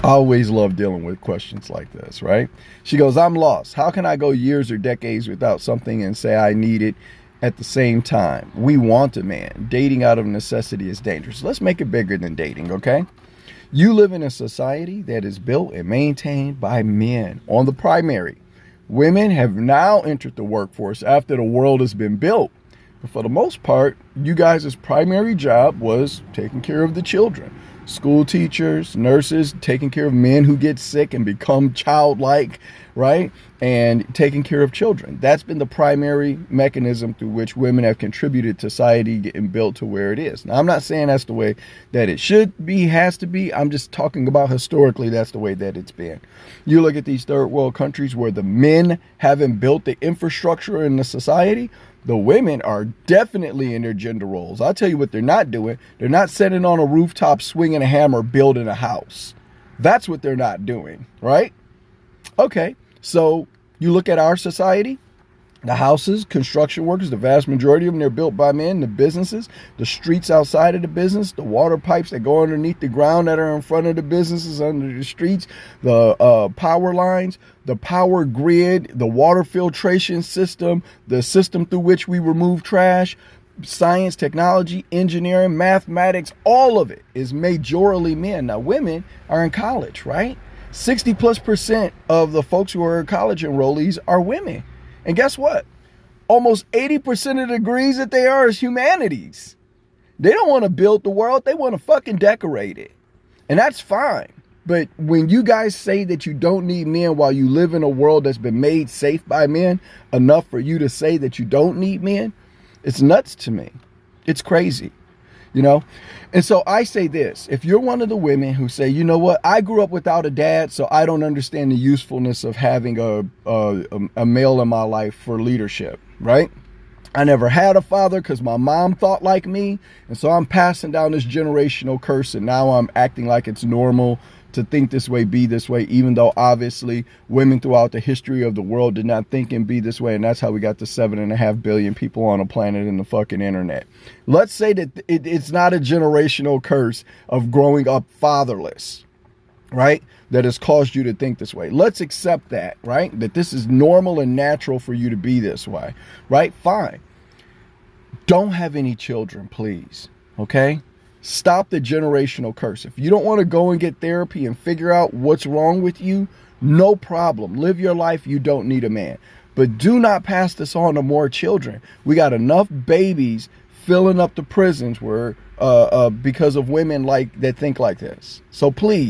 I always love dealing with questions like this, right? She goes, I'm lost. How can I go years or decades without something and say I need it at the same time? We want a man. Dating out of necessity is dangerous. Let's make it bigger than dating, okay? You live in a society that is built and maintained by men on the primary. Women have now entered the workforce after the world has been built. But for the most part, you guys' primary job was taking care of the children. School teachers, nurses, taking care of men who get sick and become childlike, right? And taking care of children. That's been the primary mechanism through which women have contributed to society getting built to where it is. Now, I'm not saying that's the way that it should be, has to be. I'm just talking about historically, that's the way that it's been. You look at these third world countries where the men haven't built the infrastructure in the society. The women are definitely in their gender roles. I'll tell you what they're not doing. They're not sitting on a rooftop, swinging a hammer, building a house. That's what they're not doing, right? Okay, so you look at our society, the houses, construction workers, the vast majority of them, they're built by men. The businesses, the streets outside of the business, the water pipes that go underneath the ground that are in front of the businesses, under the streets, the power lines, the power grid, the water filtration system, the system through which we remove trash, science, technology, engineering, mathematics, all of it is majorly men. Now, women are in college, right? 60+% of the folks who are college enrollees are women. And guess what? Almost 80% of the degrees that they are is humanities. They don't want to build the world. They want to fucking decorate it. And that's fine. But when you guys say that you don't need men while you live in a world that's been made safe by men, enough for you to say that you don't need men, it's nuts to me. It's crazy. You know, and so I say this, if you're one of the women who say, you know what, I grew up without a dad, so I don't understand the usefulness of having a male in my life for leadership, right? I never had a father because my mom thought like me. And so I'm passing down this generational curse. And now I'm acting like it's normal to think this way, be this way, even though obviously women throughout the history of the world did not think and be this way. And that's how we got the 7.5 billion people on the planet and the fucking internet. Let's say that it's not a generational curse of growing up fatherless, right? That has caused you to think this way. Let's accept that, right? That this is normal and natural for you to be this way, right? Fine. Don't have any children, please. Okay? Stop the generational curse. If you don't want to go and get therapy and figure out what's wrong with you, no problem. Live your life. You don't need a man. But do not pass this on to more children. We got enough babies filling up the prisons where because of women like that think like this. So please.